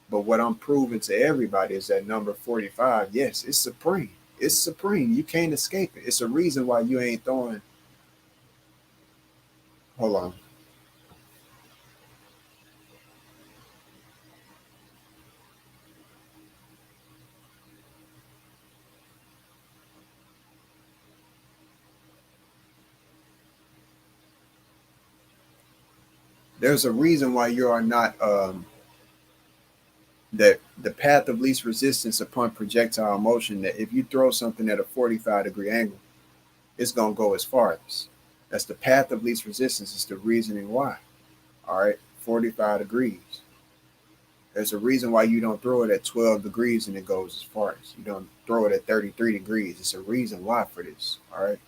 But what I'm proving to everybody is that number 45, yes, it's supreme. It's supreme. You can't escape it. It's a reason why you ain't throwing. Hold on. There's a reason why you are not that the path of least resistance upon projectile motion. That if you throw something at a 45-degree angle, it's gonna go as farthest. That's the path of least resistance. Is the reasoning why. All right, 45 degrees. There's a reason why you don't throw it at 12 degrees and it goes as far as. You don't throw it at 33 degrees. It's a reason why for this. All right.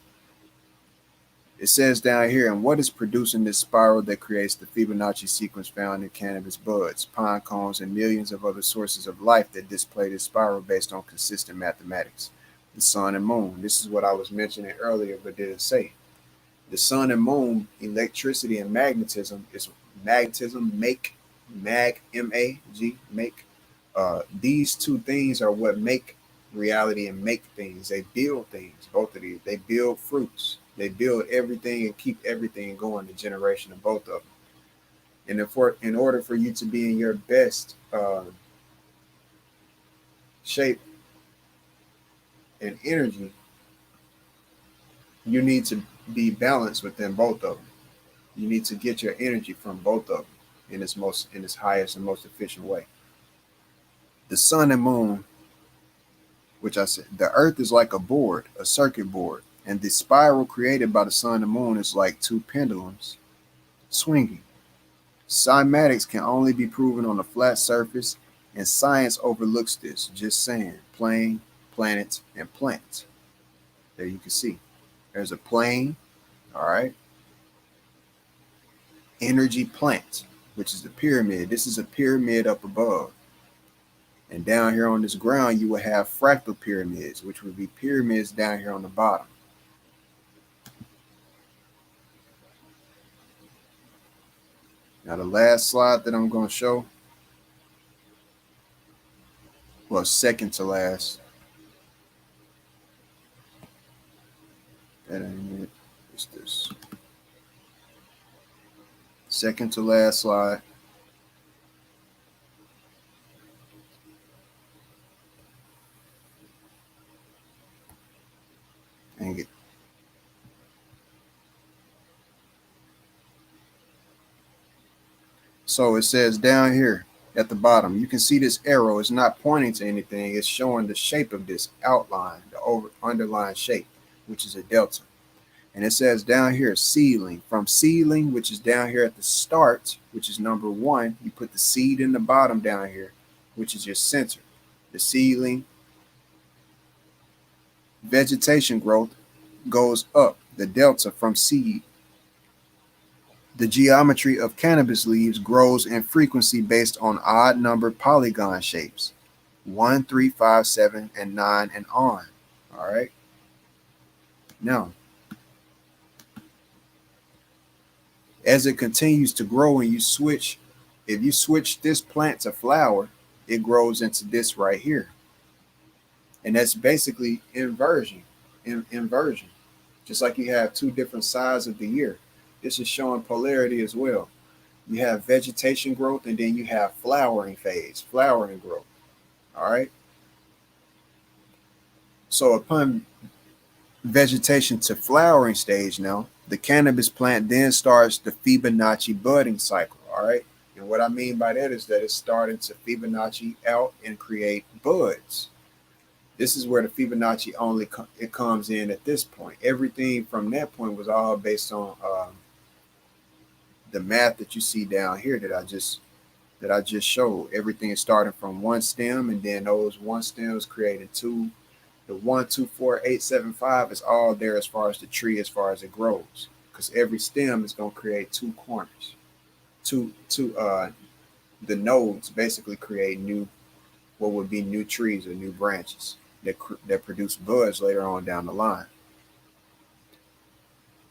It says down here, and what is producing this spiral that creates the Fibonacci sequence found in cannabis buds, pine cones, and millions of other sources of life that display this spiral based on consistent mathematics? The sun and moon. This is what I was mentioning earlier, but didn't say. The sun and moon, electricity and magnetism is magnetism, make. These two things are what make reality and make things. They build things, both of these. They build fruits. They build everything and keep everything going, the generation of both of them. And in order for you to be in your best shape and energy, you need to be balanced within both of them. You need to get your energy from both of them in its highest and most efficient way. The sun and moon, which I said, the earth is like a board, a circuit board, and the spiral created by the sun and moon is like two pendulums swinging. Cymatics can only be proven on a flat surface, and science overlooks this, just saying, plane, planets, and plants. There you can see. There's a plane, all right, energy plant, which is the pyramid. This is a pyramid up above. And down here on this ground, you will have fractal pyramids, which would be pyramids down here on the bottom. Now, the last slide that I'm going to show, well, second to last. That ain't it. It's this. Second to last slide. Dang it. So it says down here at the bottom, you can see this arrow is not pointing to anything. It's showing the shape of this outline, the underlying shape, which is a delta. And it says down here, seedling. From seedling, which is down here at the start, which is number 1, you put the seed in the bottom down here, which is your center. The seedling vegetation growth goes up, the delta from seed. The geometry of cannabis leaves grows in frequency based on odd number polygon shapes, 1, 3, 5, 7, and 9, and on. All right. Now, as it continues to grow and you switch, if you switch this plant to flower, it grows into this right here. And that's basically inversion. Inversion. Just like you have two different sides of the year. This is showing polarity as well. You have vegetation growth and then you have flowering phase, flowering growth. All right. So upon vegetation to flowering stage now, the cannabis plant then starts the Fibonacci budding cycle. All right. And what I mean by that is that it's starting to Fibonacci out and create buds. This is where the Fibonacci it comes in at this point. Everything from that point was all based on the math that you see down here that I just showed. Everything is starting from one stem, and then those one stems created two. The 1, 2, 4, 8, 7, 5 is all there as far as the tree, as far as it grows, because every stem is going to create two corners. The nodes basically create new, what would be new trees or new branches that produce buds later on down the line.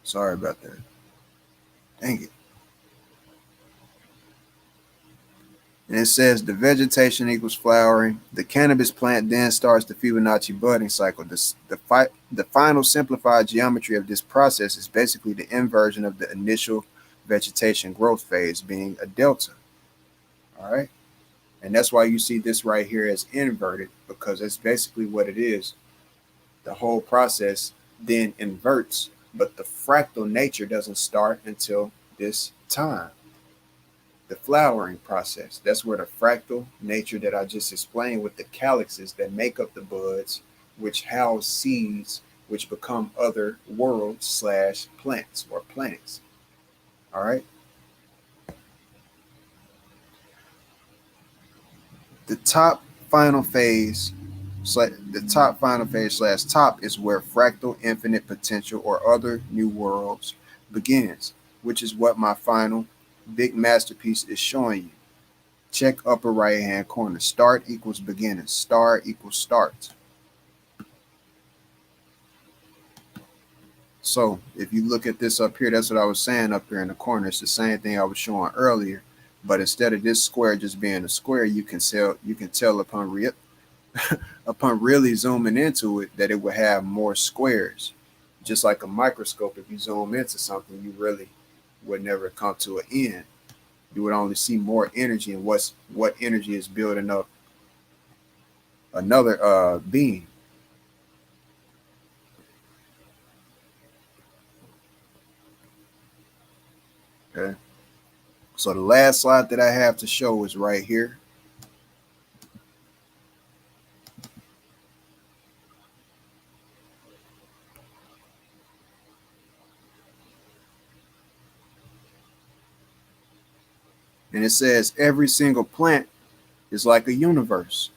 Sorry about that. Dang it. And it says the vegetation equals flowering. The cannabis plant then starts the Fibonacci budding cycle. The final simplified geometry of this process is basically the inversion of the initial vegetation growth phase being a delta. All right. And that's why you see this right here as inverted, because that's basically what it is. The whole process then inverts, but the fractal nature doesn't start until this time. The flowering process. That's where the fractal nature that I just explained with the calyxes that make up the buds, which house seeds, which become other worlds slash plants or planets. All right. The top final phase, the top final phase slash top is where fractal infinite potential or other new worlds begins, which is what my final big masterpiece is showing you. Check upper right hand corner. Start equals beginning. Star equals start. So if you look at this up here, that's what I was saying up here in the corner. It's the same thing I was showing earlier, but instead of this square just being a square, you can tell upon really zooming into it that it would have more squares. Just like a microscope, if you zoom into something, you really would never come to an end. You would only see more energy, and what energy is building up another being. Okay. So the last slide that I have to show is right here. And it says every single plant is like a universe.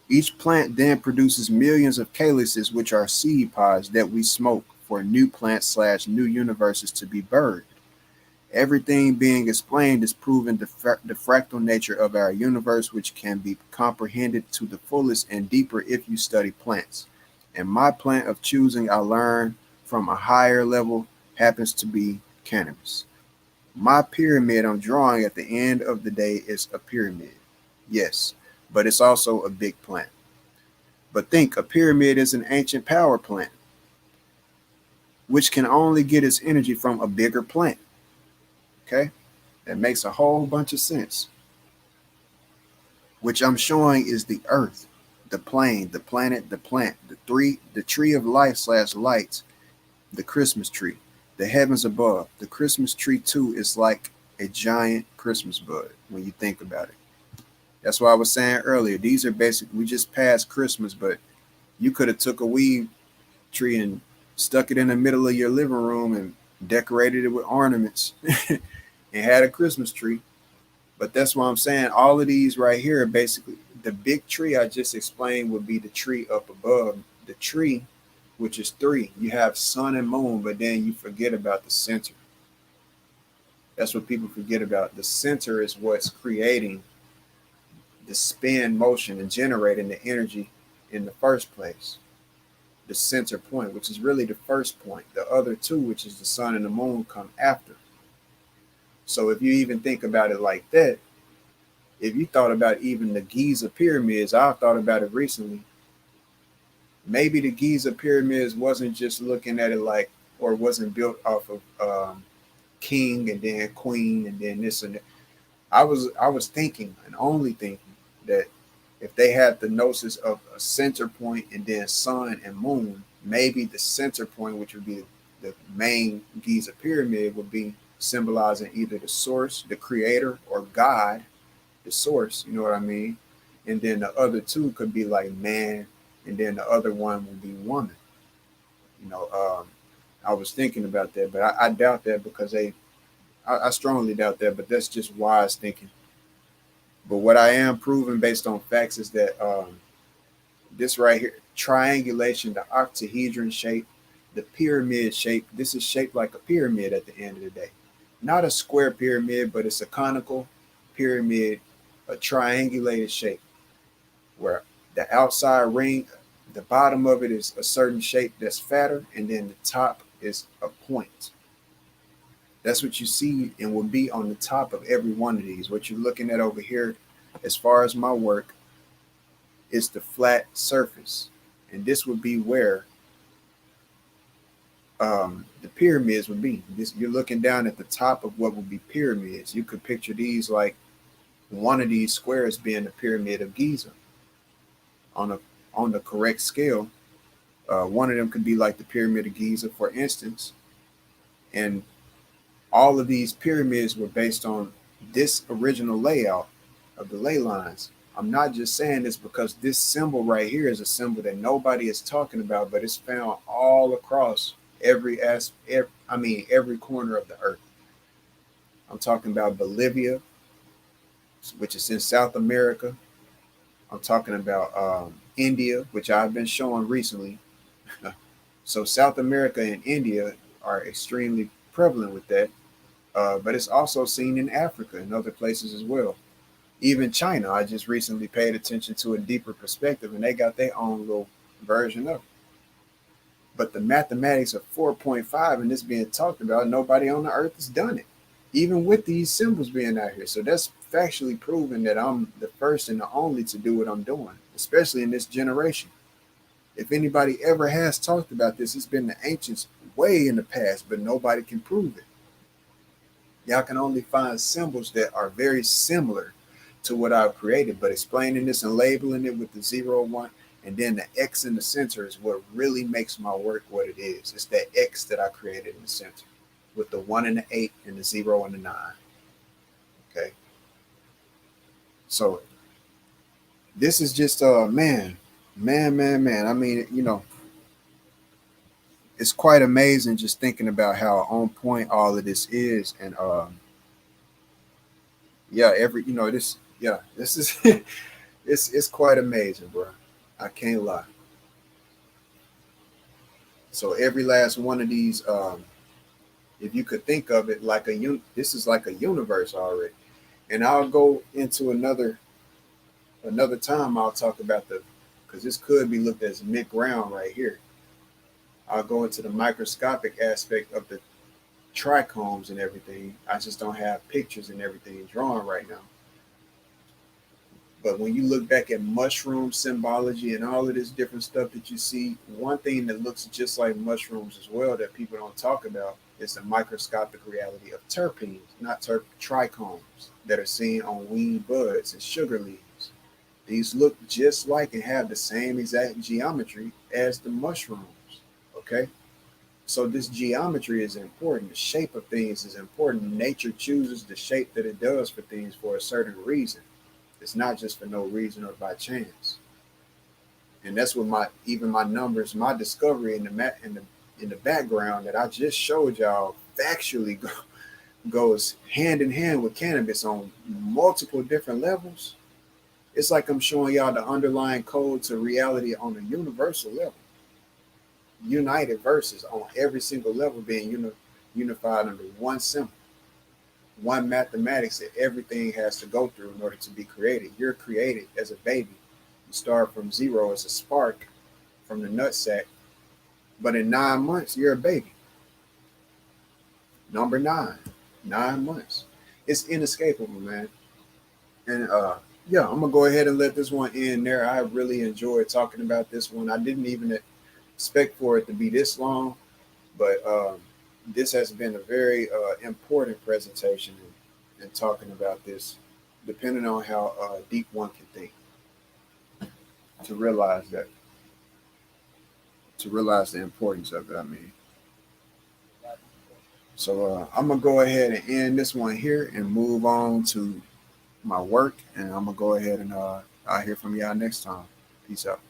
Each plant then produces millions of calyxes, which are seed pods that we smoke for new plants slash new universes to be birthed. Everything being explained is proving the fractal nature of our universe, which can be comprehended to the fullest and deeper if you study plants. And my plant of choosing I learned from a higher level happens to be cannabis. My pyramid I'm drawing at the end of the day is a pyramid. Yes, but it's also a big plant. But think, a pyramid is an ancient power plant, which can only get its energy from a bigger plant. Okay? That makes a whole bunch of sense. Which I'm showing is the earth, the plane, the planet, the plant, the tree of life slash lights, the Christmas tree, the heavens above. The Christmas tree too is like a giant Christmas bud when you think about it. That's why I was saying earlier, these are basic. We just passed Christmas, but you could have took a weed tree and stuck it in the middle of your living room and decorated it with ornaments and had a Christmas tree. But that's why I'm saying all of these right here are basically the big tree I just explained would be the tree up above. The tree, which is three, you have sun and moon, but then you forget about the center. That's what people forget about. The center is what's creating the spin motion and generating the energy in the first place. The center point, which is really the first point. The other two, which is the sun and the moon, come after. So if you even think about it like that, if you thought about even the Giza pyramids, I've thought about it recently. Maybe the Giza pyramids wasn't just looking at it like, or wasn't built off of king and then queen and then this and that. I was thinking and only thinking that if they had the gnosis of a center point and then sun and moon, maybe the center point, which would be the main Giza pyramid, would be symbolizing either the source, the creator, or God, the source, you know what I mean? And then the other two could be like man, and then the other one would be woman. You know, I was thinking about that, but I doubt that because I strongly doubt that, but that's just wise thinking. But what I am proving based on facts is that this right here, triangulation, the octahedron shape, the pyramid shape, this is shaped like a pyramid at the end of the day. Not a square pyramid, but it's a conical pyramid, a triangulated shape where the outside ring, the bottom of it is a certain shape that's fatter, and then the top is a point. That's what you see and will be on the top of every one of these. What you're looking at over here, as far as my work, it's the flat surface. And this would be where the pyramids would be. This, you're looking down at the top of what would be pyramids. You could picture these like one of these squares being the pyramid of Giza on a on the correct scale. One of them could be like the pyramid of Giza, for instance, and all of these pyramids were based on this original layout of the ley lines. I'm not just saying this because this symbol right here is a symbol that nobody is talking about, but it's found all across every corner of the earth. I'm talking about Bolivia, which is in South America. I'm talking about India, which I've been showing recently. So South America and India are extremely prevalent with that, but it's also seen in Africa and other places as well. Even China, I just recently paid attention to a deeper perspective, and they got their own little version of it. But the mathematics of 4.5 and this being talked about, nobody on the earth has done it, even with these symbols being out here. So that's factually proven that I'm the first and the only to do what I'm doing, especially in this generation. If anybody ever has talked about this, it's been the ancients way in the past, but nobody can prove it. Y'all can only find symbols that are very similar to what I've created, but explaining this and labeling it with the 0, 1, and then the X in the center is what really makes my work what it is. It's that X that I created in the center with the 1 and the 8 and the 0 and the 9. Okay. So this is just man. I mean, it's quite amazing just thinking about how on point all of this is. And this is it's quite amazing, bro. I can't lie. So every last one of these, if you could think of it like this is like a universe already. And I'll go into another time. I'll talk about because this could be looked as mid ground right here. I'll go into the microscopic aspect of the trichomes and everything. I just don't have pictures and everything drawn right now. But when you look back at mushroom symbology and all of this different stuff that you see, one thing that looks just like mushrooms as well that people don't talk about is the microscopic reality of terpenes, not trichomes that are seen on weed buds and sugar leaves. These look just like and have the same exact geometry as the mushrooms. Okay? So this geometry is important. The shape of things is important. Nature chooses the shape that it does for things for a certain reason. It's not just for no reason or by chance. And that's what my numbers, my discovery in the background that I just showed y'all factually goes hand in hand with cannabis on multiple different levels. It's like I'm showing y'all the underlying code to reality on a universal level. United verses on every single level being unified under one symbol, one mathematics that everything has to go through in order to be created. You're created as a baby. You start from 0 as a spark from the nutsack, but in 9 months, you're a baby. Number 9 months. It's inescapable, man. And I'm gonna go ahead and let this one end there. I really enjoyed talking about this one. I didn't even expect for it to be this long, but this has been a very important presentation in talking about this, depending on how deep one can think to realize the importance of it. I mean, so I'm gonna go ahead and end this one here and move on to my work, and I'm gonna go ahead and I'll hear from y'all next time. Peace out.